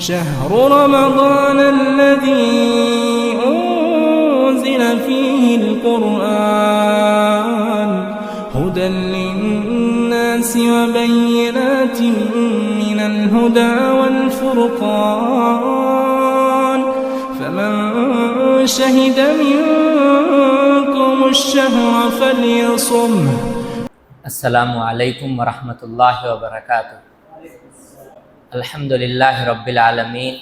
شهر رمضان الذي أنزل فيه القرآن هدى للناس وبينات من الهدى والفرقان فمن شهد منكم الشهر فليصمه. السلام علیکم ورحمۃ اللہ وبرکاتہ. الحمدللہ رب العالمین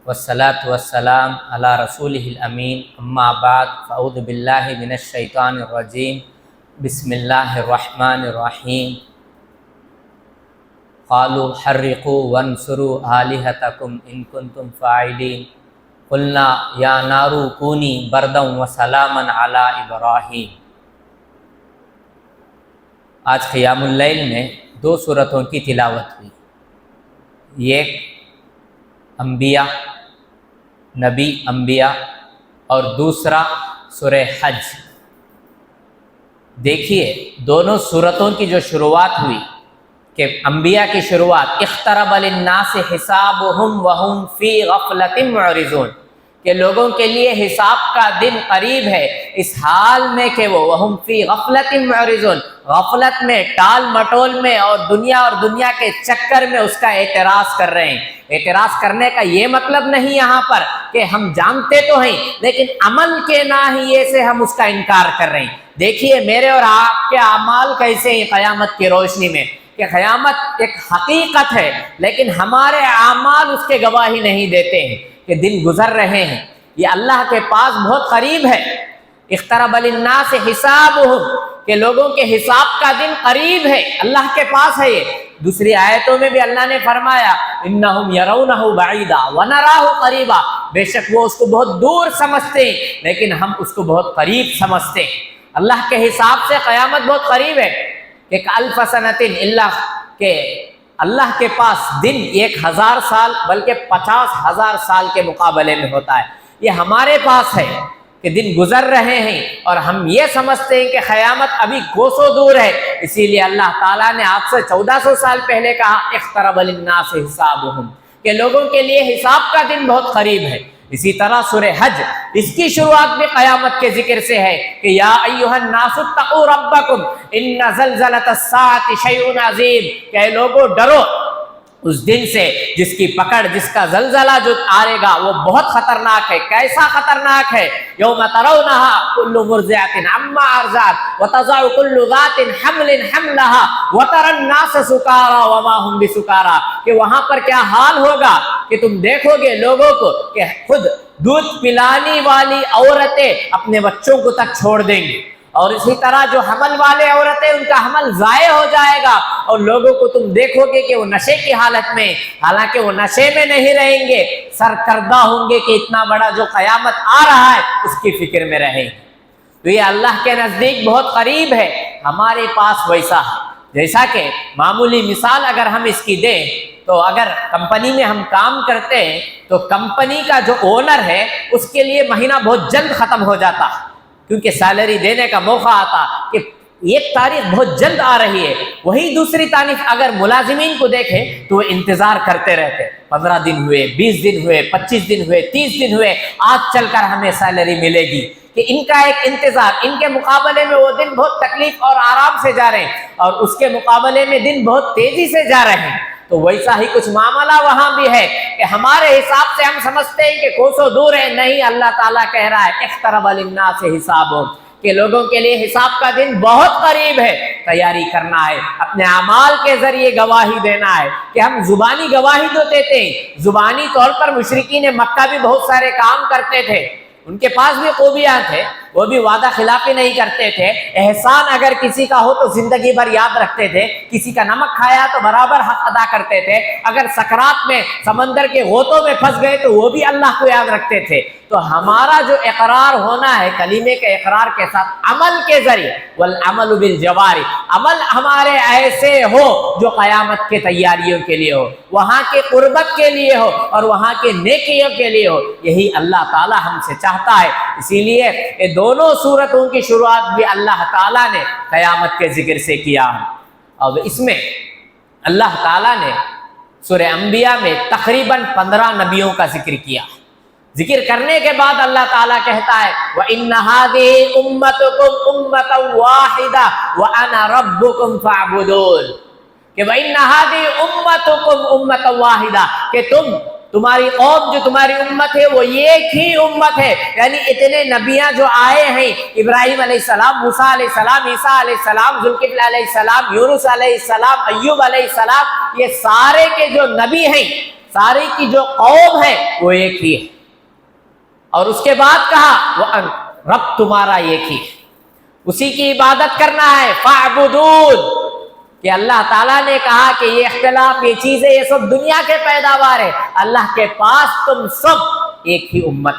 والصلاة والسلام علی رسولہ الامین. اما بعد فاعوذ باللہ من الشیطان الرجیم. بسم اللہ الرحمن الرحیم. قالوا حرقوا وانصروا آلہتکم ان کنتم فاعلین. قلنا یا نار کونی بردا وسلاما علی ابراہیم. آج قیام اللیل میں 2 سورتوں کی تلاوت ہوئی. ایک انبیاء، نبی انبیاء، اور دوسرا سورہ حج. دیکھیے دونوں سورتوں کی جو شروعات ہوئی کہ انبیاء کی شروعات اقترب للناس حسابهم وهم فی غفلۃ معرضون، کہ لوگوں کے لیے حساب کا دن قریب ہے اس حال میں کہ وہ وهم فی غفلۃ معرضون، غفلت میں، ٹال مٹول میں اور دنیا کے چکر میں اس کا اعتراض کر رہے ہیں. اعتراض کرنے کا یہ مطلب نہیں یہاں پر کہ ہم جانتے تو ہیں لیکن عمل کے ناحیے سے ہم اس کا انکار کر رہے ہیں. دیکھیے میرے اور آپ کے اعمال کیسے ہیں قیامت کی روشنی میں، کہ قیامت ایک حقیقت ہے لیکن ہمارے اعمال اس کے گواہی نہیں دیتے ہیں کہ دن گزر رہے ہیں. یہ اللہ کے پاس بہت قریب ہے. اقترب للناس حسابهم، کہ لوگوں کے حساب کا دن قریب ہے، اللہ کے پاس ہے. یہ دوسری آیتوں میں بھی اللہ نے فرمایا انہم یرونہ بعیدا ونراہ قریبا، بے شک وہ اس کو بہت دور سمجھتے ہیں لیکن ہم اس کو بہت قریب سمجھتے ہیں. اللہ کے حساب سے قیامت بہت قریب ہے. کہ الف سنۃ الا، کہ اللہ کے پاس دن 1000 سال بلکہ 50,000 سال کے مقابلے میں ہوتا ہے. یہ ہمارے پاس ہے کہ دن گزر رہے ہیں اور ہم یہ سمجھتے ہیں کہ قیامت ابھی کوسوں دور ہے. اسی لیے اللہ تعالیٰ نے آپ سے 1400 سال پہلے کہا اقترب للناس حسابهم، کہ لوگوں کے لیے حساب کا دن بہت قریب ہے. اسی طرح سورہ حج، اس کی شروعات بھی قیامت کے ذکر سے ہے کہ یا ایھا الناس اتقوا ربکم ان زلزلۃ الساعۃ شیء عظیم، کہ لوگوں ڈرو اس دن سے جس کی پکڑ، جس کا زلزلہ جو آئے گا وہ بہت خطرناک ہے. کیسا خطرناک ہے؟ یوم ترونہا کل مرضعۃ عما ارضعت وتضع کل ذات حمل حملها وترى الناس سکارى وما هم بسکارى، کہ وہاں پر کیا حال ہوگا کہ تم دیکھو گے لوگوں کو کہ خود دودھ پلانے والی عورتیں اپنے بچوں کو تک چھوڑ دیں گی، اور اسی طرح جو حمل والے عورتیں ان کا حمل ضائع ہو جائے گا، اور لوگوں کو تم دیکھو گے کہ وہ نشے کی حالت میں، حالانکہ وہ نشے میں نہیں رہیں گے، سرکردہ ہوں گے کہ اتنا بڑا جو قیامت آ رہا ہے اس کی فکر میں رہیں گے. تو یہ اللہ کے نزدیک بہت قریب ہے، ہمارے پاس ویسا ہے. جیسا کہ معمولی مثال اگر ہم اس کی دیں تو اگر کمپنی میں ہم کام کرتے ہیں تو کمپنی کا جو اونر ہے اس کے لیے مہینہ بہت جلد ختم ہو جاتا ہے، کیونکہ سیلری دینے کا موقع آتا کہ ایک تاریخ بہت جلد آ رہی ہے. وہی دوسری تاریخ اگر ملازمین کو دیکھیں تو وہ انتظار کرتے رہتے، 15 دن ہوئے، 20 دن ہوئے، 25 دن ہوئے، 30 دن ہوئے، آج چل کر ہمیں سیلری ملے گی. کہ ان کا ایک انتظار، ان کے مقابلے میں وہ دن بہت تکلیف اور آرام سے جا رہے ہیں اور اس کے مقابلے میں دن بہت تیزی سے جا رہے ہیں. تو ویسا ہی کچھ معاملہ وہاں بھی ہے کہ ہمارے حساب سے ہم سمجھتے ہیں کہ کوسوں دور ہے، نہیں، اللہ تعالیٰ کہہ رہا ہے اقترب للناس حسابهم، کہ لوگوں کے لیے حساب کا دن بہت قریب ہے. تیاری کرنا ہے، اپنے اعمال کے ذریعے گواہی دینا ہے. کہ ہم زبانی گواہی تو دیتے ہیں، زبانی طور پر مشرکین مکہ بھی بہت سارے کام کرتے تھے، ان کے پاس بھی خوبیاں تھے، وہ بھی وعدہ خلافی نہیں کرتے تھے. احسان اگر کسی کا ہو تو زندگی بھر یاد رکھتے تھے، کسی کا نمک کھایا تو برابر حق ادا کرتے تھے، اگر سکرات میں سمندر کے غوطوں میں پھنس گئے تو وہ بھی اللہ کو یاد رکھتے تھے. تو ہمارا جو اقرار ہونا ہے کلمے کے اقرار کے ساتھ عمل کے ذریعے، والعمل بالجوارح، عمل ہمارے ایسے ہو جو قیامت کے تیاریوں کے لیے ہو، وہاں کے قربت کے لیے ہو اور وہاں کے نیکیوں کے لیے ہو. یہی اللہ تعالی ہم سے چاہتا ہے. اسی لیے یہ دونوں سورتوں کی شروعات بھی اللہ تعالیٰ نے قیامت کے ذکر سے کیا ہے. اور اس میں اللہ تعالیٰ نے سورہ انبیاء میں تقریباً 15 نبیوں کا ذکر کیا. ذکر کرنے کے بعد اللہ تعالیٰ کہتا ہے وَإِنَّ هَذِهِ أُمَّتُكُمْ أُمَّةً وَاحِدَةً وَأَنَا رَبُّكُمْ فَاعْبُدُونِ کہ وَإِنَّ هَذِهِ أُمَّتُكُمْ أُمَّةً وَاحِدَةً کہ تمہاری قوم جو تمہاری امت ہے وہ ایک ہی امت ہے. یعنی اتنے نبیاں جو آئے ہیں، ابراہیم علیہ السلام، موسیٰ علیہ السلام، عیسیٰ علیہ السلام، ذوالکفل علیہ السلام، یونس علیہ السلام، ایوب علیہ السلام، یہ سارے کے جو نبی ہیں، سارے کی جو قوم ہے وہ ایک ہی ہے. اور اس کے بعد کہا رب تمہارا ایک ہی ہے، اسی کی عبادت کرنا ہے. فاعبدون کہ اللہ تعالیٰ نے کہا کہ یہ اختلاف، یہ چیزیں، یہ سب دنیا کے پیداوار ہے. اللہ کے پاس تم سب ایک ہی امت.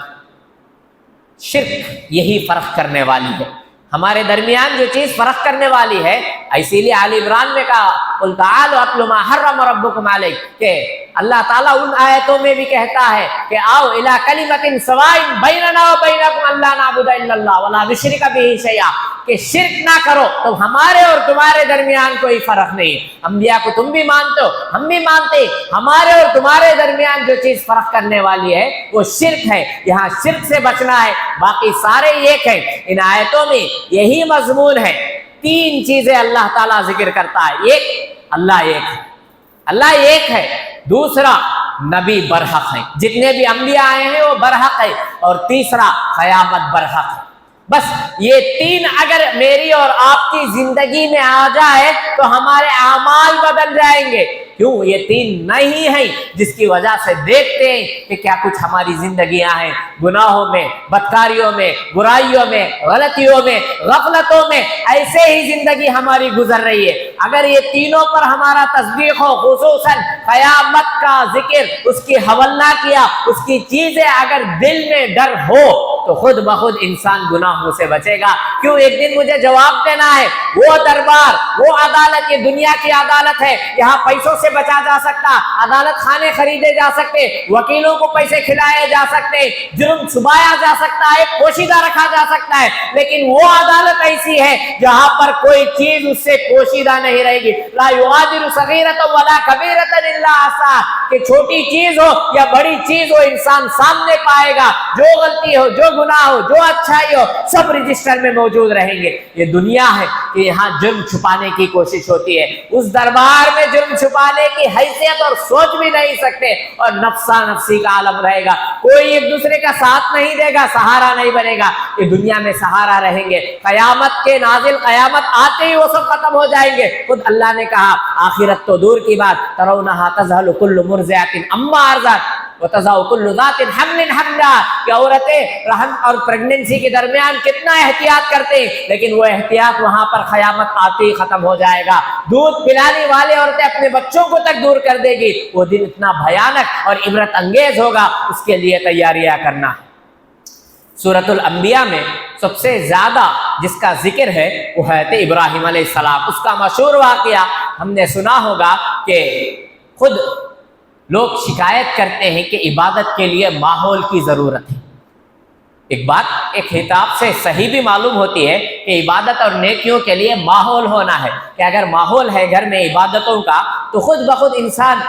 شرک یہی فرق کرنے والی ہے. ہمارے درمیان جو چیز فرق کرنے والی ہے، اسی لیے آل عمران میں کہا قل تعالوا اتل ما حرم ربکم علیکم کہ اللہ تعالیٰ ان آیتوں میں بھی کہتا ہے کہ آؤ الی کلمۃ سواء بیننا و بینکم الا نعبد الا اللہ ولا نشرک بہ شیئا کہ شرک نہ کرو. تو ہمارے اور تمہارے درمیان کوئی فرق نہیں ہے. انبیاء کو تم بھی مانتے ہو، ہم بھی مانتے. ہمارے اور تمہارے درمیان جو چیز فرق کرنے والی ہے وہ شرک ہے. یہاں شرک سے بچنا ہے، باقی سارے ایک ہیں. ان آیتوں میں یہی مضمون ہے. 3 چیزیں اللہ تعالیٰ ذکر کرتا ہے. ایک، اللہ ایک ہے، اللہ ایک ہے. دوسرا، نبی برحق ہیں، جتنے بھی انبیاء آئے ہیں وہ برحق ہے. اور تیسرا، قیامت برحق ہے. بس یہ 3 اگر میری اور آپ کی زندگی میں آ جائے تو ہمارے اعمال بدل جائیں گے. کیوں؟ یہ 3 نہیں ہیں، جس کی وجہ سے دیکھتے ہیں کہ کیا کچھ ہماری زندگیاں ہیں، گناہوں میں، بدکاریوں میں، برائیوں میں، غلطیوں میں، غفلتوں میں ایسے ہی زندگی ہماری گزر رہی ہے. اگر یہ تینوں پر ہمارا تصدیق ہو، خصوصاً قیامت کا ذکر، اس کی حوالہ کیا، اس کی چیزیں اگر دل میں ڈر ہو تو خود بخود انسان گناہوں سے بچے گا. کیوں؟ ایک دن مجھے جواب دینا ہے. وہ دربار، وہ عدالت، یہ دنیا کی عدالت ہے. یہاں پیسوں سے بچا جا سکتا، عدالت خانے خریدے جا سکتے، وکیلوں کو پیسے کھلائے جا سکتے، جرم چھپایا جا سکتا ہے، پوشیدہ رکھا جا سکتا ہے. لیکن وہ عدالت ایسی ہے جہاں پر کوئی چیز اس سے پوشیدہ نہیں رہے گی. لا یغادر صغیرۃ ولا کبیرۃ الا احصاها کہ چھوٹی چیز ہو یا بڑی چیز ہو انسان سامنے پائے گا. جو غلطی ہو، جو گناہ ہو، جو اچھائی ہو، سب رجسٹر میں موجود رہیں گے. یہ دنیا ہے کہ یہاں جرم چھپانے کی کوشش ہوتی ہے. اس دربار میں جرم چھپانے کی حیثیت اور سوچ بھی نہیں سکتے، اور نفسا نفسی کا عالم رہے گا. کوئی ایک دوسرے کا ساتھ نہیں دے گا، سہارا نہیں بنے گا. یہ دنیا میں سہارا رہیں گے. قیامت کے نازل، قیامت آتے ہی وہ سب ختم ہو جائیں گے. خود اللہ نے کہا آخرت تو دور کی بات، ترونہا تذہل کل مرضعۃ عما ارضعت وتضع کل ذات حمل حملہا کہ عورتیں رحم اور پریگننسی کے درمیان کتنا احتیاط کرتے ہیں، لیکن وہ احتیاط وہاں پر قیامت آتے ہی ختم ہو جائے گا. دودھ پلانے والے عورتیں اپنے بچوں کو تک دور کر دے گی. وہ دن اتنا بھیانک اور عبرت انگیز ہوگا، اس کے لیے تیاریاں کرنا ہے. سورۃ الانبیاء میں سب سے زیادہ جس کا ذکر ہے وہ حضرت ابراہیم علیہ السلام. اس کا مشہور واقعہ ہم نے سنا ہوگا کہ خود لوگ شکایت کرتے ہیں کہ عبادت کے لیے ماحول کی ضرورت ہے. ایک بات ایک خطاب سے صحیح بھی معلوم ہوتی ہے کہ عبادت اور نیکیوں کے لیے ماحول ہونا ہے. کہ اگر ماحول ہے گھر میں عبادتوں کا تو خود بخود انسان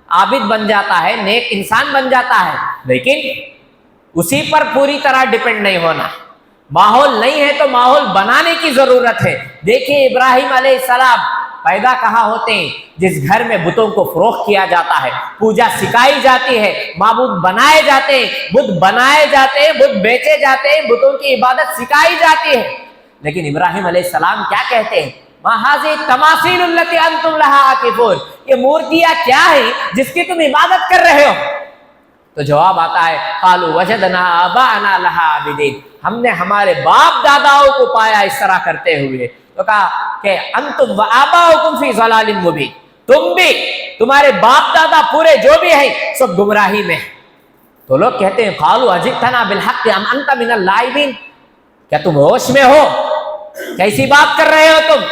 عابد بن جاتا ہے، نیک انسان بن جاتا ہے. لیکن اسی پر پوری طرح ڈیپینڈ نہیں ہونا. ماحول نہیں ہے تو ماحول بنانے کی ضرورت ہے. دیکھیں ابراہیم علیہ السلام پیدا کہاں ہوتے ہیں؟ جس گھر میں بتوں کو فروخت کیا جاتا ہے، پوجا سکھائی جاتی ہے، معبود بنائے جاتے ہیں، بت بنائے جاتے ہیں، بت بیچے جاتے ہیں، بتوں کی عبادت سکھائی جاتی ہے. لیکن ابراہیم علیہ السلام کیا کہتے ہیں؟ ما هذه التماثيل التي انتم لها عاکفون یہ مورتیاں کیا ہیں جس کی تم عبادت کر رہے ہو؟ تو جواب آتا ہے قالوا وجدنا آباءنا لها عابدين ہم نے ہمارے باپ داداؤں کو پایا اس طرح کرتے ہوئے. تو کہا کہ انتم وآباؤکم فی ضلال مبین تم بھی، تمہارے باپ دادا پورے جو بھی ہیں سب گمراہی میں. تو لوگ کہتے ہیں قالوا اجئتنا بالحق ام انت من اللاعبین کیا تم ہوش میں ہو؟ کیسی بات کر رہے ہو تم؟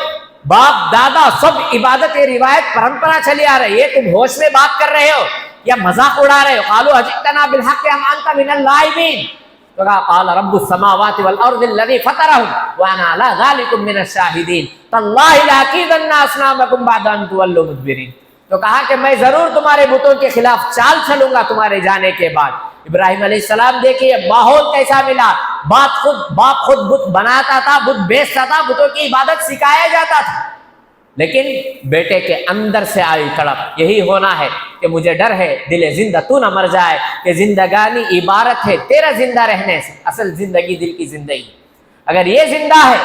باپ دادا سب عبادت روایت پرمپرا چلی آ رہی ہے، تم ہوش میں بات کر رہے ہو یا مذاق اڑا رہے ہو؟ قالوا اجئتنا بالحق ام انت من اللاعبین تو کہا قال رب السماوات والارض الذي فطرهم وانا على ذلك من الشاهدين تالله لاكيدن اصنامكم بعد ان تولوا مدبرين. تو کہا کہ میں ضرور تمہارے بتوں کے خلاف چال چلوں گا تمہارے جانے کے بعد۔ ابراہیم علیہ السلام دیکھیے ماحول کیسا ملا، باپ خود بت بناتا تھا، بت بیچتا تھا، بتوں کی عبادت سکھایا جاتا تھا، لیکن بیٹے کے اندر سے آئی تڑپ، یہی ہونا ہے کہ مجھے ڈر ہے دل زندہ تو نہ مر جائے، کہ زندگانی عبارت ہے تیرا زندہ رہنے سے، اصل زندگی دل کی زندگی، اگر یہ زندہ ہے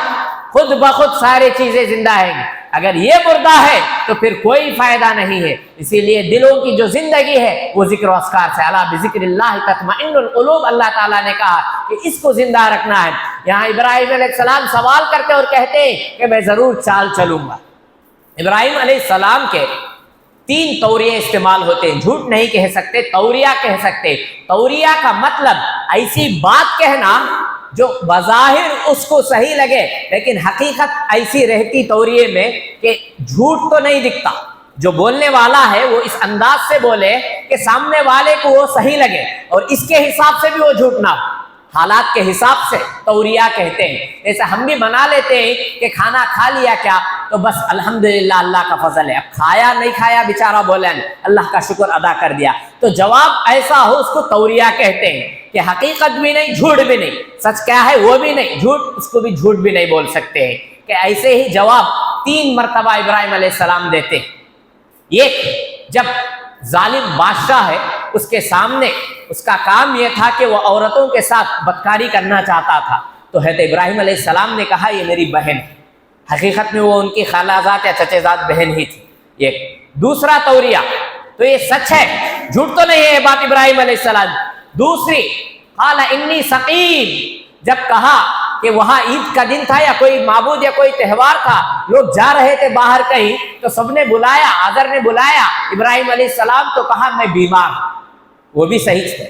خود بخود ساری چیزیں زندہ ہیں، اگر یہ مردہ ہے تو پھر کوئی فائدہ نہیں ہے۔ اسی لیے دلوں کی جو زندگی ہے وہ ذکر و اذکار سے، الا بذکر اللہ تطمئن القلوب، اللہ تعالیٰ نے کہا کہ اس کو زندہ رکھنا ہے۔ یہاں ابراہیم علیہ السلام سوال کرتے اور کہتے ہیں کہ میں ضرور چال چلوں گا۔ ابراہیم علیہ السلام کے 3 توریے استعمال ہوتے ہیں، جھوٹ نہیں کہہ سکتے، توریہ کہہ سکتے۔ توریہ کا مطلب ایسی بات کہنا جو بظاہر اس کو صحیح لگے لیکن حقیقت ایسی رہتی توریے میں کہ جھوٹ تو نہیں دکھتا، جو بولنے والا ہے وہ اس انداز سے بولے کہ سامنے والے کو وہ صحیح لگے اور اس کے حساب سے بھی وہ جھوٹ نہ ہو، حالات کے حساب سے توریہ کہتے ہیں۔ جیسے ہم بھی بنا لیتے ہیں کہ کھانا کھا لیا کیا، تو بس الحمدللہ اللہ کا فضل ہے، اب کھایا نہیں کھایا بیچارہ بولیں اللہ کا شکر ادا کر دیا، تو جواب ایسا ہو اس کو توریہ کہتے ہیں کہ حقیقت بھی نہیں، جھوٹ بھی نہیں، سچ کیا ہے وہ بھی نہیں، جھوٹ اس کو بھی جھوٹ بھی نہیں بول سکتے ہیں، کہ ایسے ہی جواب 3 مرتبہ ابراہیم علیہ السلام دیتے ہیں۔ ایک، جب ظالم بادشاہ ہے اس کے سامنے اس کا کام یہ تھا کہ وہ عورتوں کے ساتھ بدکاری کرنا چاہتا تھا، تو حضرت ابراہیم علیہ السلام نے کہا یہ میری بہن ہے، حقیقت میں وہ ان کی خالہ زاد یا چچے زاد بہن ہی تھی۔ ایک دوسرا توریہ، تو یہ سچ ہے، جھوٹ تو نہیں ہے یہ بات ابراہیم علیہ السلام۔ دوسری، قال انی سقیم، جب کہا کہ وہاں عید کا دن تھا یا کوئی معبود یا کوئی تہوار تھا، لوگ جا رہے تھے باہر کہیں، تو سب نے بلایا، آذر نے بلایا ابراہیم علیہ السلام، تو کہا میں بیمار ہوں۔ وہ بھی صحیح تھے،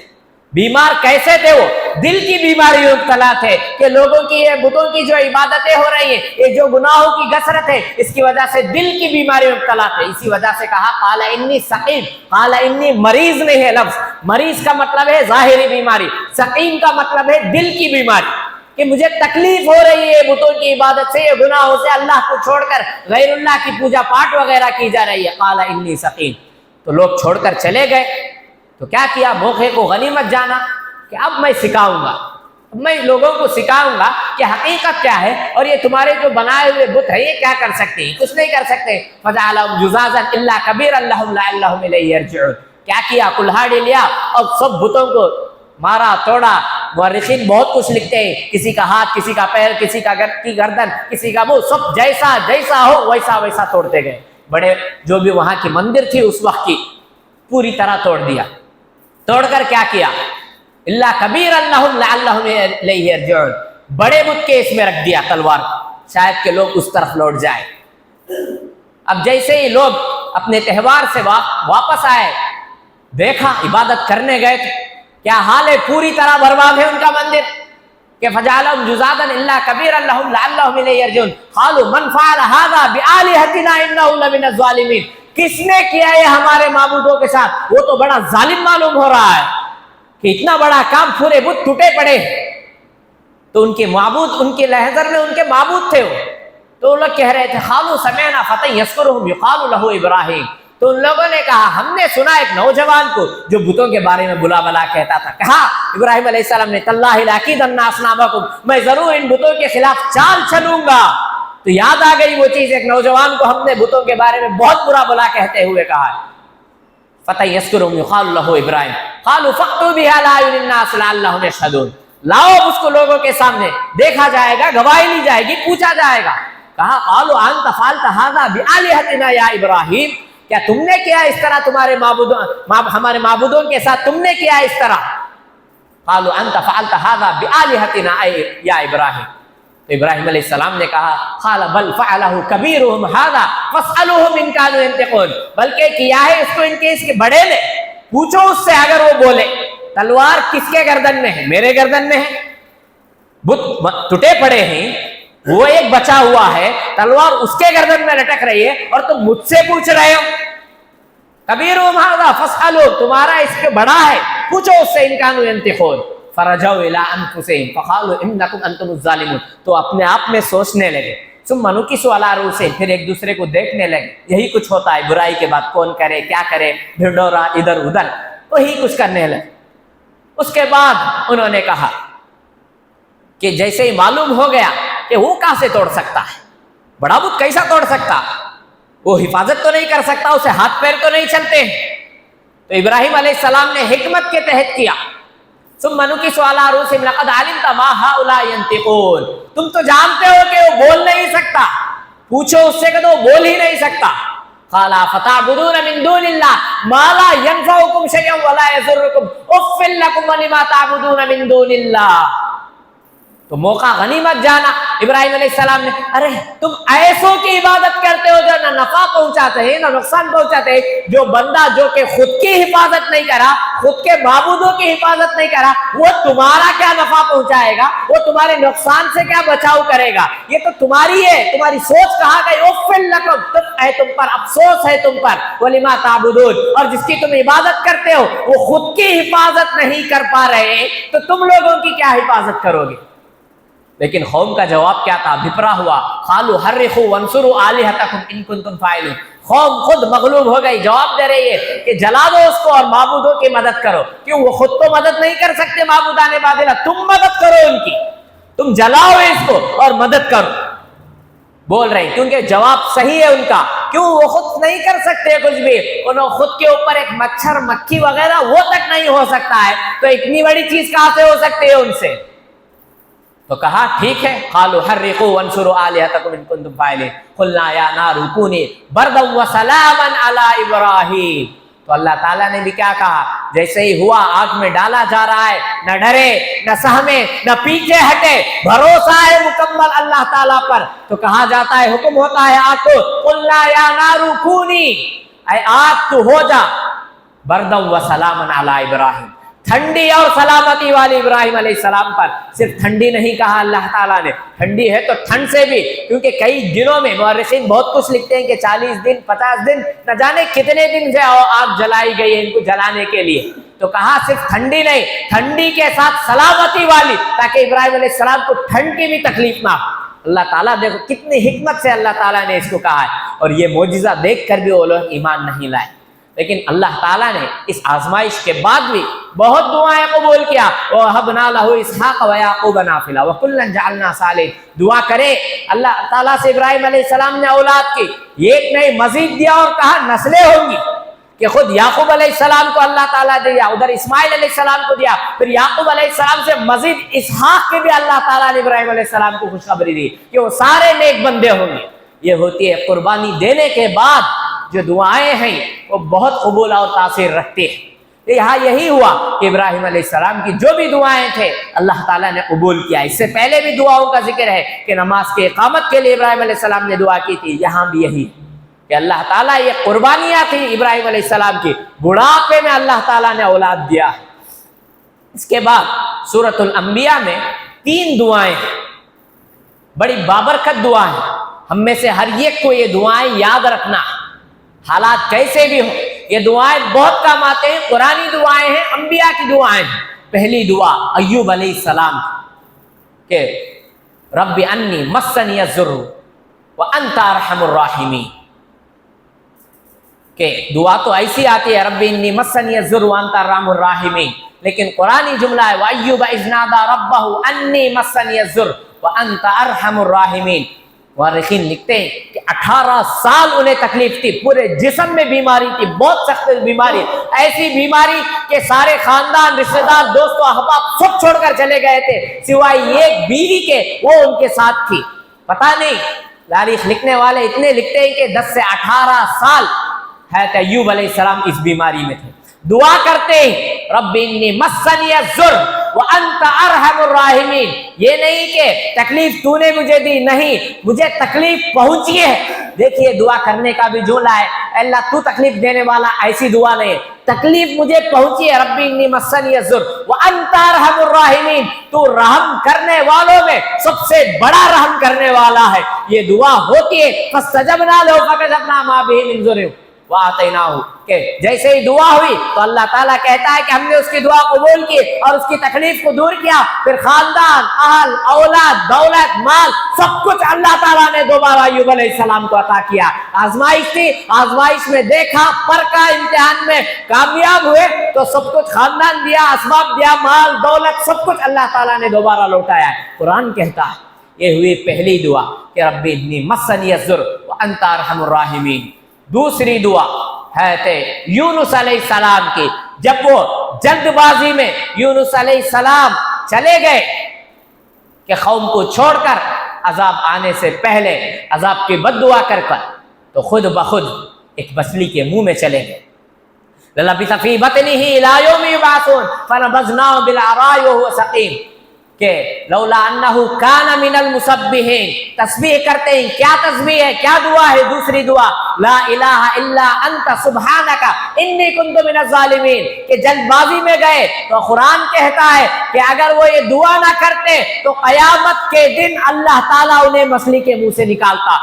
بیمار کیسے تھے؟ وہ دل کی بیماریوں مبتلا تھے کہ لوگوں کی یہ بتوں کی جو عبادتیں ہو رہی ہیں، یہ جو گناہوں کی کثرت ہے، اس کی وجہ سے دل کی بیماریوں مبتلا تھے، اسی وجہ سے کہا قال انی سقیم، قال انی مریض نہیں ہے لفظ، مریض کا مطلب ہے ظاہری بیماری، سقیم کا مطلب ہے دل کی بیماری، کہ مجھے تکلیف ہو رہی ہے بتوں کی عبادت سے، یہ گناہوں سے، اللہ کو چھوڑ کر غیر اللہ کی پوجا پاٹ وغیرہ کی جا رہی ہے۔ قال انی سقیم، تو لوگ چھوڑ کر چلے گئے، تو کیا کیا؟ موقع کو غنیمت جانا کہ اب میں سکھاؤں گا، اب میں لوگوں کو سکھاؤں گا کہ حقیقت کیا ہے، اور یہ تمہارے جو بنائے ہوئے بت ہیں یہ کیا کر سکتے ہیں؟ کچھ نہیں کر سکتے۔ فجعلهم جذاذا الا كبيرا لهم لعلهم اليه يرجعون، کیا کیا؟ کلہاڑی لیا اور سب بتوں کو مارا توڑا۔ مورخین بہت کچھ لکھتے ہیں، کسی کا ہاتھ، کسی کا پیر، کسی کا گردن، کسی کا منہ، سب جیسا جیسا ہو ویسا ویسا توڑتے گئے۔ بڑے جو بھی وہاں کی مندر تھی اس وقت کی پوری طرح توڑ دیا۔ توڑ کر کیا کیا؟ اللہ کبیر لہم لعلہم الیہ یرجعون، بڑے بت کے اس میں رکھ دیا تلوار، شاید کہ لوگ اس طرف لوٹ جائے۔ اب جیسے ہی لوگ اپنے تہوار سے واپس آئے، دیکھا عبادت کرنے گئے تھے، کیا حال ہے؟ پوری طرح برباد ہے ان کا مندر، کہ فجعلهم جذاذا الا كبيرا لهم لعلهم اليه يرجعون قالوا من فعل هذا بآلهتنا انه لمن الظالمين، کس نے کیا یہ ہمارے معبودوں کے ساتھ؟ وہ تو بڑا ظالم معلوم ہو رہا ہے کہ اتنا بڑا کام، پورے بت ٹوٹے پڑے ہیں۔ تو ان کے معبود، ان کے لحظر میں ان کے معبود تھے وہ، تو لوگ کہہ رہے تھے قالوا سمعنا فتى يذكرهم يقال له ابراہیم، تو ان لوگوں نے کہا ہم نے سنا ایک نوجوان کو جو بتوں کے بارے میں بلا بلا کہتا تھا۔ کہا ابراہیم علیہ السلام نے تاللہ لاکیدن اصنامکم، میں ضرور ان بتوں کے خلاف چال چلوں گا۔ تو یاد آ گئی وہ چیز، ایک نوجوان کو ہم نے بتوں کے بارے میں بہت برا بلا کہتے ہوئے کہا ہے۔ فتى يذكرهم يقال له ابراہیم قالوا فأتوا بها على أعين الناس لعلهم يشهدون، لاؤ اس کو لوگوں کے سامنے، دیکھا جائے گا، گواہی لی جائے گی، پوچھا جائے گا۔ کہا قالوا أنت فعلت هذا بآلهتنا يا ابراہیم، کیا تم نے کیا اس طرح تمہارے معبودوں، ہمارے معبودوں کے ساتھ تم نے کیا اس طرح؟ قالوا انت فعلت هذا بآلهتنا یا ابراہیم، تو ابراہیم علیہ السلام نے کہا قال بل فعله كبيرهم هذا فاسألوهم ان كانوا ينطقون، بلکہ کیا ہے اس کو ان کے بڑے نے، پوچھو اس سے اگر وہ بولے۔ تلوار کس کے گردن میں ہے؟ میرے گردن میں ہے، بت ٹوٹے پڑے ہیں، وہ ایک بچا ہوا ہے، تلوار اس کے گردن میں لٹک رہی ہے، اور تم مجھ سے پوچھ رہے ہو۔ کبیرہم ھذا فاسألوا، تمہارا اس کے بڑا ہے، پوچھو اس سے ان کانوا ینطقون۔ فرجعوا الی انفسہم فقالوا انکم انتم الظالمون، تو اپنے آپ میں سوچنے لگے، ثم نکسوا علی رؤوسہم، پھر ایک دوسرے کو دیکھنے لگے. یہی کچھ ہوتا ہے برائی کے بعد، کون کرے کیا کرے، ڈھنڈورا ادھر ادھر، وہی کچھ کرنے لگے. اس کے بعد انہوں نے کہا کہ جیسے ہی معلوم ہو گیا کہ وہ کہاں سے توڑ سکتا ہے، بڑا بت کیسا توڑ سکتا، وہ حفاظت تو نہیں کر سکتا، اسے ہاتھ پیر تو نہیں چلتے. تو ابراہیم علیہ السلام نے حکمت کے تحت کیا. ثم نکسوا علی رؤوسہم لقد علمت ما هؤلاء ينطقون، تم تو جانتے ہو کہ وہ بول نہیں سکتا، پوچھو اس سے کہ وہ بول ہی نہیں سکتا. قال فتعبدون من دون الله ما لا ينفعكم شيئا ولا يضركم اف لكم ولما تعبدون من دون الله. تو موقع غنیمت جانا ابراہیم علیہ السلام نے، ارے تم ایسوں کی عبادت کرتے ہو جو نہ نفع پہنچاتے ہیں نہ نقصان پہنچاتے ہیں. جو بندہ جو کہ خود کی حفاظت نہیں کرا، خود کے معبودوں کی حفاظت نہیں کرا، وہ تمہارا کیا نفع پہنچائے گا، وہ تمہارے نقصان سے کیا بچاؤ کرے گا. یہ تو تمہاری ہے، تمہاری سوچ کہاں گئی، اف لکم، تم پر افسوس ہے تم پر، ولما تعبدون، اور جس کی تم عبادت کرتے ہو وہ خود کی حفاظت نہیں کر پا رہے تو تم لوگوں کی کیا حفاظت کرو گے. لیکن قوم کا جواب کیا تھا، بھپرا ہوا. قالوا حرقوا وانصروا آلہتکم ان کنتم فاعلین. قوم خود مغلوب ہو گئی، جواب دے رہی ہے کہ جلا دو اس کو اور معبودوں کی مدد کرو. کیوں؟ وہ خود تو مدد نہیں کر سکتے معبودان باطلہ، تم مدد کرو ان کی، تم جلاؤ اس کو اور مدد کرو. بول رہے ہیں کیونکہ جواب صحیح ہے ان کا. کیوں؟ وہ خود نہیں کر سکتے کچھ بھی، انہوں خود کے اوپر ایک مچھر مکھی وغیرہ وہ تک نہیں ہو سکتا ہے، تو اتنی بڑی چیز کہاں سے ہو سکتی ہے ان سے. تو کہا ٹھیک ہے. قالوا حرقوا وانصروا آلہتکم ان کنتم فاعلین. قلنا یا نار کونی بردا وسلاما علی ابراہیم. تو اللہ تعالیٰ نے بھی کیا کہا، جیسے ہی ہوا آگ میں ڈالا جا رہا ہے، نہ ڈرے نہ سہمے نہ پیچھے ہٹے، بھروسہ ہے مکمل اللہ تعالیٰ پر. تو کہا جاتا ہے، حکم ہوتا ہے آگ کو، قلنا یا نار کونی، اے آگ تو ہو جا بردا وسلاما علی ابراہیم، ٹھنڈی اور سلامتی والی ابراہیم علیہ السلام پر. صرف ٹھنڈی نہیں کہا اللہ تعالیٰ نے، ٹھنڈی ہے تو ٹھنڈ سے بھی، کیونکہ کئی دنوں میں مورخین بہت کچھ لکھتے ہیں کہ 40 دن 50 دن نہ جانے کتنے دن سے آگ جلائی گئی ہے ان کو جلانے کے لیے. تو کہا صرف ٹھنڈی نہیں، ٹھنڈی کے ساتھ سلامتی والی، تاکہ ابراہیم علیہ السلام کو ٹھنڈ کی بھی تکلیف نہ ہو. اللہ تعالیٰ دیکھو کتنی حکمت سے اللہ تعالیٰ نے اس کو کہا ہے. اور یہ معجزہ دیکھ کر بھی وہ لوگ ایمان نہیں لائے. لیکن اللہ تعالیٰ نے اس آزمائش کے بعد بھی بہت دعائیں قبول کیا. وَوَهَبْنَا لَهُ إِسْحَاقَ وَيَعْقُوبَ نَافِلَةً وَكُلًّا جَعَلْنَا صَالِحِينَ. دعا کرے اللہ تعالیٰ سے ابراہیم علیہ السلام نے اولاد کی، ایک نہیں مزید دیا اور کہا نسلیں ہوں گی، کہ خود یعقوب علیہ السلام کو اللہ تعالیٰ دیا، ادھر اسماعیل علیہ السلام کو دیا، پھر یعقوب علیہ السلام سے مزید اسحاق کے بھی اللہ تعالیٰ نے ابراہیم علیہ السلام کو خوشخبری دی کہ وہ سارے نیک بندے ہوں گے. یہ ہوتی ہے قربانی دینے کے بعد جو دعائیں ہیں وہ بہت قبول اور تاثیر رکھتی ہیں. یہاں یہی ہوا کہ ابراہیم علیہ السلام کی جو بھی دعائیں تھے اللہ تعالیٰ نے قبول کیا. اس سے پہلے بھی دعاؤں کا ذکر ہے کہ نماز کے اقامت کے لیے ابراہیم علیہ السلام نے دعا کی تھی. یہاں بھی یہی کہ اللہ تعالیٰ یہ قربانیاں تھیں ابراہیم علیہ السلام کی، بڑھاپے میں اللہ تعالیٰ نے اولاد دیا. اس کے بعد سورۃ الانبیاء میں 3 دعائیں ہیں، بڑی بابرکت دعائیں ہیں. ہم میں سے ہر ایک کو یہ دعائیں یاد رکھنا، حالات کیسے بھی ہوں یہ دعائیں بہت کام آتے ہیں. قرآنی دعائیں ہیں، انبیاء کی دعائیں ہیں. پہلی دعا ایوب علیہ السلام کہ رب انی مسنی الضر وانت ارحم الراحمین، کہ دعا تو ایسی آتی ہے رب انی مسنی الضر وانت ارحم الراحمین، لیکن قرآنی جملہ ہے وایوب اذ نادى ربہ انی مسنی الضر وانت ارحم الراحمین. مورخین لکھتے ہیں کہ 18 سال انہیں تکلیف تھی، پورے جسم میں بیماری تھی، بہت سخت بیماری، ایسی بیماری کہ سارے خاندان رشتہ دار دوست و احباب سب چھوڑ کر چلے گئے تھے سوائے ایک بیوی کے، وہ ان کے ساتھ تھی. پتہ نہیں تاریخ لکھنے والے اتنے لکھتے ہیں کہ 10 سے 18 سال حضرت ایوب علیہ السلام اس بیماری میں تھے. دعا کرتے ہیں رب انی مسنی الضر وانت ارحم الراحمین. یہ نہیں کہ تکلیف تو نے مجھے دی، نہیں، مجھے تکلیف پہنچی ہے. دیکھیے دعا کرنے کا بھی جملہ ہے، اللہ تو تکلیف دینے والا، ایسی دعا نہیں، تکلیف مجھے پہنچی ہے. رب انی مسنی الضر وانت ارحم الراحمین، تو رحم کرنے والوں میں سب سے بڑا رحم کرنے والا ہے. یہ دعا ہوتی ہے فاستجبنا له فكشفنا ما به من ضر. وآتیناہ، کہ جیسے ہی دعا ہوئی تو اللہ تعالیٰ کہتا ہے کہ ہم نے اس کی دعا قبول کی اور اس کی تکلیف کو دور کیا، پھر خاندان، اہل، اولاد، دولت، مال سب کچھ اللہ تعالیٰ نے دوبارہ ایوب علیہ السلام کو عطا کیا۔ آزمائش تھی، آزمائش میں دیکھا، پرکھا، امتحان میں کامیاب ہوئے تو سب کچھ خاندان دیا، اسباب دیا، مال، دولت سب کچھ اللہ تعالیٰ نے دوبارہ لوٹایا ہے۔ قرآن کہتا ہے یہ ہوئی پہلی دعا کہ رب انی مسنی الضر وانت ارحم الراحمین۔ دوسری دعا ہے یونس علیہ السلام کی، جب وہ جلد بازی میں یونس علیہ السلام چلے گئے کہ قوم کو چھوڑ کر عذاب آنے سے پہلے عذاب کی بد دعا کر تو خود بخود ایک مچھلی کے منہ میں چلے گئے۔ لَلَبِثَ فِي بَطْنِهِ إِلَىٰ يَوْمِ يُبْعَثُونَ فَنَبَذْنَاهُ بِالْعَرَاءِ وَهُوَ سَقِيمٌ، کہ لولا انہ کان من المسبحین، تسبیح کرتے ہیں۔ کیا تسبیح ہے، کیا دعا ہے؟ دوسری دعا لا الہ الا انت سبحانک انی کنت من الظالمین، کہ جلد بازی میں گئے تو قرآن کہتا ہے کہ اگر وہ یہ دعا نہ کرتے تو قیامت کے دن اللہ تعالیٰ انہیں مچھلی کے منہ سے نکالتا۔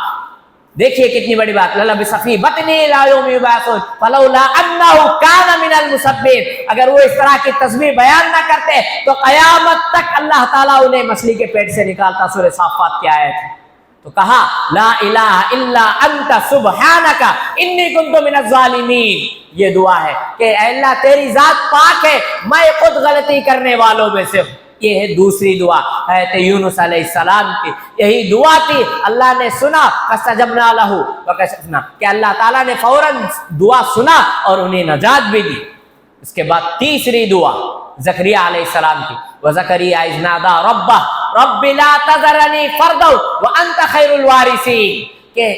دیکھیے کتنی بڑی بات، لَلَبِثَ فِي بَطْنِهِ إِلَىٰ يَوْمِ يُبْعَثُونَ فَلَوْلَا أَنَّهُ كَانَ مِنَ الْمُسَبِّحِينَ، اگر وہ اس طرح کی تسبیح بیان نہ کرتے تو قیامت تک اللہ تعالیٰ انہیں مچھلی کے پیٹ سے نکالتا۔ سورہ صافات کی آیت ہے۔ تو کہا لا الہ الا انت سبحانک انی کنت من الظالمین، یہ دعا ہے کہ اے اللہ تیری ذات پاک ہے، میں خود غلطی کرنے والوں میں سے ہوں۔ یہ ہے دوسری دعا حضرت یونس علیہ السلام کی، یہی دعا تھی، اللہ نے سنا فاستجبنا لہ وکشفنا، کہ اللہ تعالیٰ نے فوراً دعا سنا اور انہیں نجات بھی دی۔ اس کے بعد تیسری دعا زکریا علیہ السلام کی، وزکریا اذ نادى ربہ رب لا تذرنی فردا وانت خیر الوارثین، کہ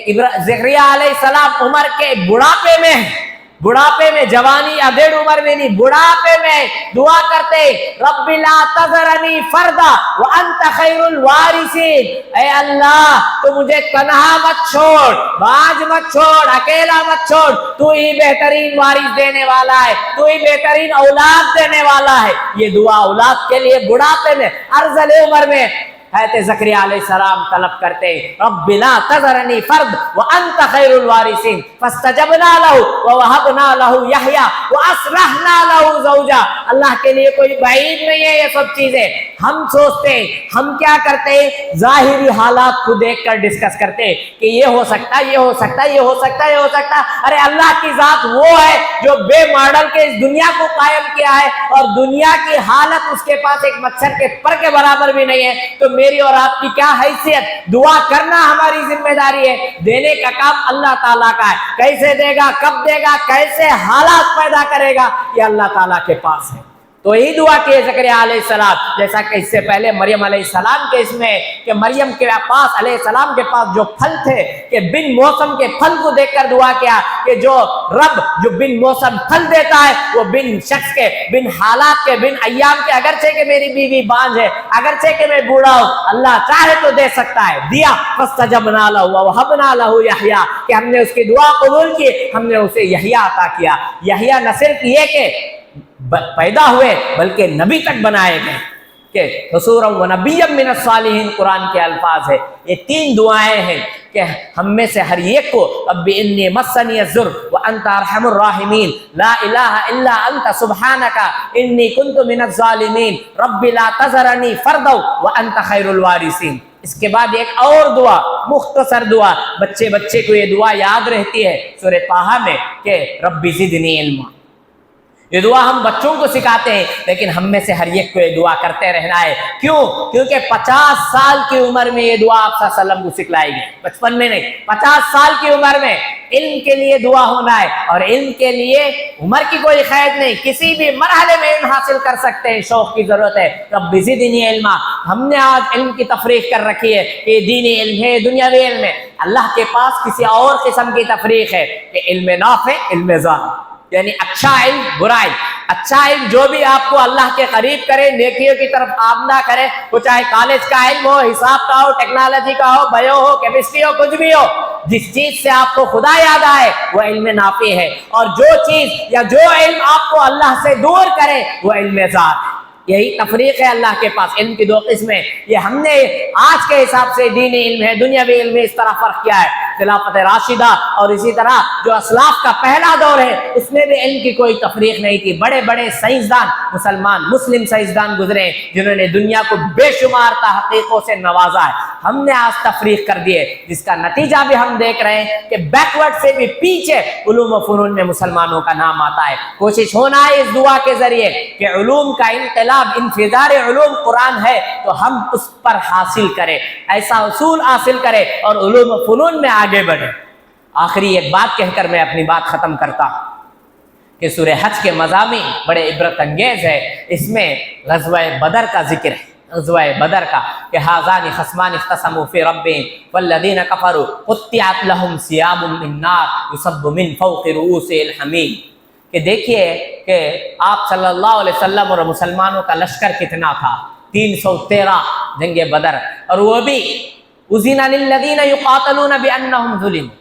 زکریا علیہ السلام عمر کے بڑھاپے میں ہیں، بڑھاپے میں، جوانی ادھیڑ عمر میں نہیں، بڑھاپے میں دعا کرتے رب لا تذرنی فردا وانت خیر الوارثین، اے اللہ تو مجھے تنہا مت چھوڑ، باج مت چھوڑ، اکیلا مت چھوڑ، تو ہی بہترین وارث دینے والا ہے، تو ہی بہترین اولاد دینے والا ہے۔ یہ دعا اولاد کے لیے بڑھاپے میں، ارذل عمر میں حضرت زکریا علیہ السلام طلب کرتے رب لا تذرنی فرد وانت خیر الوارثین، فاستجبنا لہ ووہبنا لہ یحییٰ واصلحنا لہ زوجہ۔ اللہ کے لیے کوئی بعید نہیں ہے یہ سب چیزیں، ہم سوچتے ہیں، ہم کیا کرتے ہیں، ظاہری حالات کو دیکھ کر ڈسکس کرتے ہیں کہ یہ ہو سکتا ہے، یہ ہو سکتا ہے، یہ ہو سکتا ہے، یہ ہو سکتا ہے۔ ارے اللہ کی ذات وہ ہے جو بے ماڈل کے اس دنیا کو قائم کیا ہے اور دنیا کی حالت اس کے پاس ایک مچھر کے پر کے برابر بھی نہیں ہے، تو میری اور آپ کی کیا حیثیت؟ دعا کرنا ہماری ذمہ داری ہے، دینے کا کام اللہ تعالیٰ کا ہے، کیسے دے گا، کب دے گا، کیسے حالات پیدا کرے گا، یہ اللہ تعالیٰ کے پاس ہے۔ تو یہی دعا کی زکریا علیہ السلام، جیسا کہ اس سے پہلے مریم علیہ السلام کے اس میں کہ مریم کے پاس علیہ السلام کے پاس جو پھل تھے کہ بن موسم کے پھل کو دیکھ کر دعا کیا کہ جو رب جو بن موسم پھل دیتا ہے وہ بن شخص کے، بن حالات کے، بن ایام کے، اگرچہ کہ میری بیوی بانجھ ہے، اگرچہ کہ میں بوڑھا ہوں، اللہ چاہے تو دے سکتا ہے، دیا۔ فاستجبنا لہ ووہبنا لہ یحییٰ، کہ ہم نے اس کی دعا قبول کی، ہم نے اسے یحییٰ عطا کیا۔ یحییٰ نہ صرف یہ کہ پیدا ہوئے بلکہ نبی تک بنائے گئے، کہ حصورا ونبیا من الصالحین قرآن کے الفاظ ہے۔ یہ تین دعائیں ہیں کہ ہم میں سے ہر ایک کو رب انی مسنی الضر وانت ارحم الراحمین، لا الہ الا انت سبحانک انی کنت من الظالمین، رب لا تذرنی فردا وانت خیر الوارثین۔ اس کے بعد ایک اور دعا، مختصر دعا، بچے کو یہ دعا یاد رہتی ہے سورہ طٰہٰ میں کہ رب زدنی علما۔ یہ دعا ہم بچوں کو سکھاتے ہیں لیکن ہم میں سے ہر ایک کو یہ دعا کرتے رہنا ہے۔ کیوں؟ کیونکہ 50 سال کی عمر میں یہ دعا آپ صلی اللہ علیہ وسلم کو سکھلائی گئی، بچپن میں نہیں، 50 سال کی عمر میں علم کے لیے دعا ہونا ہے، اور علم کے لیے عمر کی کوئی قید نہیں، کسی بھی مرحلے میں علم حاصل کر سکتے ہیں، شوق کی ضرورت ہے۔ رب زدنی علما، ہم نے آج علم کی تفریق کر رکھی ہے کہ دینی علم ہے، دنیاوی علم ہے، اللہ کے پاس کسی اور قسم کی تفریق ہے کہ علم نافع، علم ظاہر، یعنی اچھا علم، برا علم۔ اچھا علم جو بھی آپ کو اللہ کے قریب کرے، نیکیوں کی طرف آمدہ کرے، وہ چاہے کالج کا علم ہو، حساب کا ہو، ٹیکنالوجی کا ہو، بایو ہو، کیمسٹری ہو، کچھ بھی ہو، جس چیز سے آپ کو خدا یاد آئے وہ علم نافع ہے، اور جو چیز یا جو علم آپ کو اللہ سے دور کرے وہ علم ذات ہے۔ یہی تفریق ہے اللہ کے پاس۔ علم کی دو قسمیں، یہ ہم نے آج کے حساب سے دینی علم ہے، دنیاوی علم ہے، اس طرح فرق کیا ہے۔ خلافت راشدہ اور اسی طرح جو اسلاف کا پہلا دور ہے اس میں بھی علم کی کوئی تفریق نہیں تھی. بڑے بڑے سائنسدان مسلم سائنسدان گزرے جنہوں نے دنیا کو بے شمار تحقیقوں سے نوازا ہے. ہم نے آج تفریق کر دیے جس کا نتیجہ بھی ہم دیکھ رہے ہیں کہ بیکورڈ سے بھی پیچھے علوم و فنون میں مسلمانوں کا نام آتا ہے. کوشش ہونا ہے اس دعا کے ذریعے کہ علوم کا انقلاب انفجار علوم قرآن ہے تو ہم اس پر حاصل کریں, ایسا اصول حاصل کریں اور علوم و فنون میں آگے بڑھیں. آخری ایک بات کہہ کر میں اپنی بات ختم کرتا ہوں کہ سورہ حج کے مضامین بڑے عبرت انگیز ہے. اس میں غزوہ بدر کا ذکر ہے, غزوہ بدر کا کہ ہذان خصمان اختصموا فی ربہم والذین کفروا قطعت لهم ثیاب من نار یصب من فوق رؤوس الحمیم. کہ دیکھیے کہ آپ صلی اللہ علیہ وسلم اور مسلمانوں کا لشکر کتنا تھا, 313 جنگ بدر, اور وہ بھی اذن للذین یقاتلون بانہم ظلموا,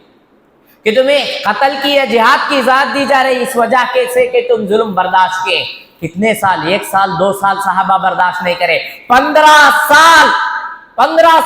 کہ تمہیں قتل کی یا جہاد کی اجازت دی جا رہی اس وجہ سے کہ تم ظلم برداشت کیے. کتنے سال, 1 سال 2 سال صحابہ برداشت نہیں کرے, 15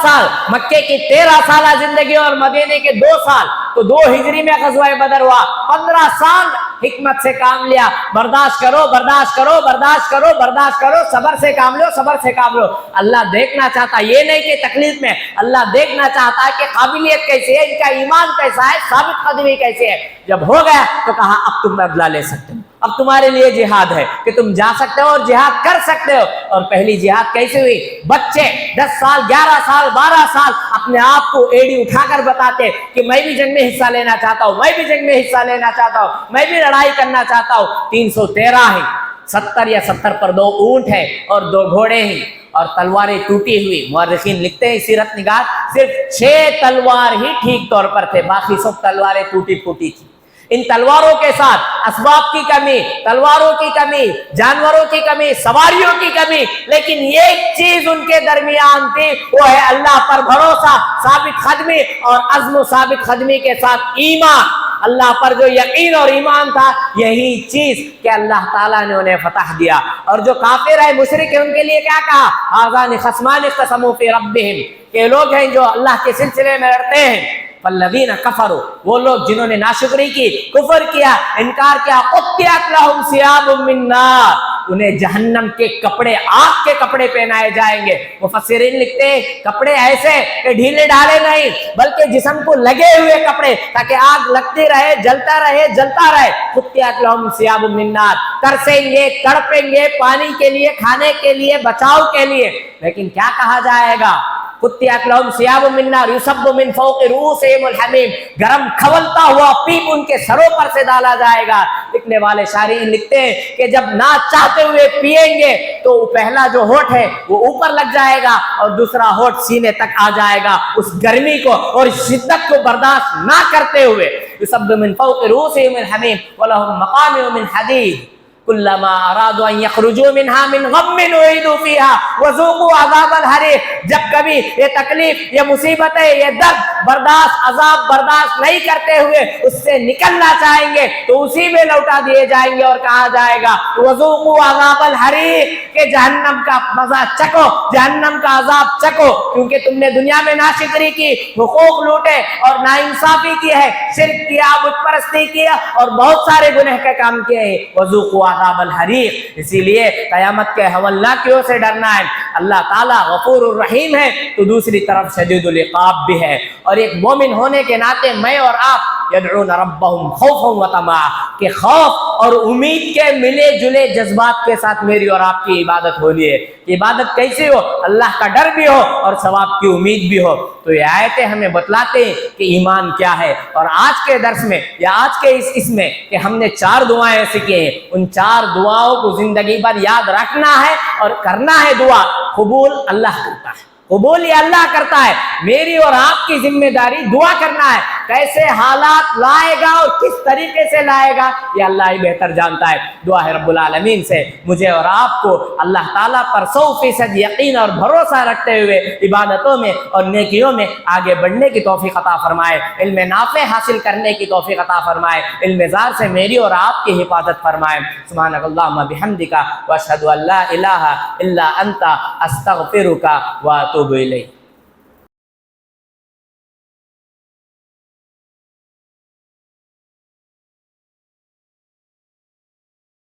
سال مکے کی 13 سالہ زندگی اور مدینے کے 2 سال, تو 2 ہجری میں غزوہ بدر ہوا. 15 سال حکمت سے کام لیا, برداشت کرو برداشت کرو برداشت کرو برداشت کرو, صبر سے کام لو صبر سے کام لو. اللہ دیکھنا چاہتا, یہ نہیں کہ تکلیف میں, اللہ دیکھنا چاہتا ہے کہ قابلیت کیسی ہے, ان کا ایمان کیسا ہے, ثابت قدمی کیسی ہے. جب ہو گیا تو کہا اب تم بدلہ لے سکتے ہو, اب تمہارے لیے جہاد ہے کہ تم جا سکتے ہو اور جہاد کر سکتے ہو. اور پہلی جہاد کیسے ہوئی؟ بچے 10 سال 11 سال 12 سال اپنے آپ کو ایڑی اٹھا کر بتاتے کہ میں بھی جنگ میں حصہ لینا چاہتا ہوں, میں بھی جنگ میں حصہ لینا چاہتا ہوں, میں بھی لڑائی کرنا چاہتا ہوں. 313 ہیں, 70 یا 70 پر 2 اونٹ ہیں اور 2 گھوڑے ہیں, اور تلواریں ٹوٹی ہوئی. مورخین لکھتے ہیں سیرت نگار صرف 6 تلوار ہی ٹھیک طور پر تھے, باقی سب تلواریں ٹوٹی پھوٹی تھی. ان تلواروں کے ساتھ اسباب کی کمی, تلواروں کی کمی, جانوروں کی کمی, سواریوں کی کمی, لیکن ایک چیز ان کے درمیان تھی, وہ ہے اللہ پر بھروسہ, ثابت قدمی اور عزم و ثابت قدمی کے ساتھ ایمان. اللہ پر جو یقین اور ایمان تھا, یہی چیز کہ اللہ تعالیٰ نے انہیں فتح دیا. اور جو کافر ہے, مشرک ہے, ان کے لیے کیا کہا؟ ہذان خصمان اختصموا فی ربہم, کہ لوگ ہیں جو اللہ کے سلسلے میں لڑتے ہیں. فالذین کفروا, وہ لوگ جنہوں نے ناشکری کی, کفر کیا, انکار کیا, قطعت لهم ثیاب من نار, انہیں جہنم کے کپڑے, آگ کے کپڑے پہنائے جائیں گے. مفسرین لکھتے ہیں کپڑے ایسے کہ ڈھیلے ڈھالے نہیں, بلکہ جسم کو لگے ہوئے کپڑے, تاکہ آگ لگتی رہے, جلتا رہے جلتا رہے. قطعت لهم ثیاب من نار, ترسیں گے, تڑپیں گے پانی کے لیے, کھانے کے لیے, بچاؤ کے لیے. لیکن کیا کہا جائے گا؟ قطعت لهم ثیاب من نار یصب من فوق رؤوسهم الحمیم, گرم کھولتا ہوا پیپ ان کے سروں پر سے ڈالا جائے گا. لکھنے والے شارحین لکھتے ہیں کہ جب نہ چاہتے ہوئے پیئیں گے تو پہلا جو ہونٹ ہے وہ اوپر لگ جائے گا اور دوسرا ہونٹ سینے تک آ جائے گا, اس گرمی کو اور شدت کو برداشت نہ کرتے ہوئے. یصب من فوق رؤوسهم الحمیم ولهم مقامع من حدید کلما ارادوا ان یخرجوا منها من غم اعیدوا فیها وذوقوا عذاب الحریق. جب کبھی یہ تکلیف, یہ مصیبتیں, یہ درد برداشت, عذاب برداشت نہیں کرتے ہوئے اس سے نکلنا چاہیں گے تو اسی میں لوٹا دیے جائیں گے, اور کہا جائے گا وذوقوا عذاب الحریق, کہ جہنم کا مزہ چکو, جہنم کا عذاب چکو, کیونکہ تم نے دنیا میں ناشکری کی, حقوق لوٹے اور ناانصافی کی ہے, شرک کیا, بت پرستی کیا اور بہت سارے گناہ کے کام کیے ہیں. وذوقوا عذاب الحریق. اسی لیے قیامت کے ہولناکیوں سے ڈرنا ہے. اللہ تعالیٰ غفور الرحیم ہے تو دوسری طرف شدید العقاب بھی ہے. اور ایک مومن ہونے کے ناطے میں اور آپ یدعون ربهم خوفا وطمعا, کہ خوف اور امید کے ملے جلے جذبات کے ساتھ میری اور آپ کی عبادت ہونی ہے. عبادت کیسے ہو؟ اللہ کا ڈر بھی ہو اور ثواب کی امید بھی ہو. تو یہ آیتیں ہمیں بتلاتے ہیں کہ ایمان کیا ہے. اور آج کے درس میں یا آج کے اس میں کہ ہم نے 4 دعائیں ایسی کی ہیں, ان 4 دعاؤں کو زندگی بھر یاد رکھنا ہے اور کرنا ہے. دعا قبول اللہ کرتا ہے, قبول یہ اللہ کرتا ہے. میری اور آپ کی ذمہ داری دعا کرنا ہے. کیسے حالات لائے گا اور کس طریقے سے لائے گا یہ اللہ ہی بہتر جانتا ہے. دعا ہے رب العالمین سے مجھے اور آپ کو اللہ تعالیٰ پر 100% یقین اور بھروسہ رکھتے ہوئے عبادتوں میں اور نیکیوں میں آگے بڑھنے کی توفیق عطا فرمائے, علم نافع حاصل کرنے کی توفیق عطا فرمائے, علم زار سے میری اور آپ کی حفاظت فرمائے. سبحانک اللہم بحمدک واشہد ان لا الہ الا انت استغفرک واتوب الیک.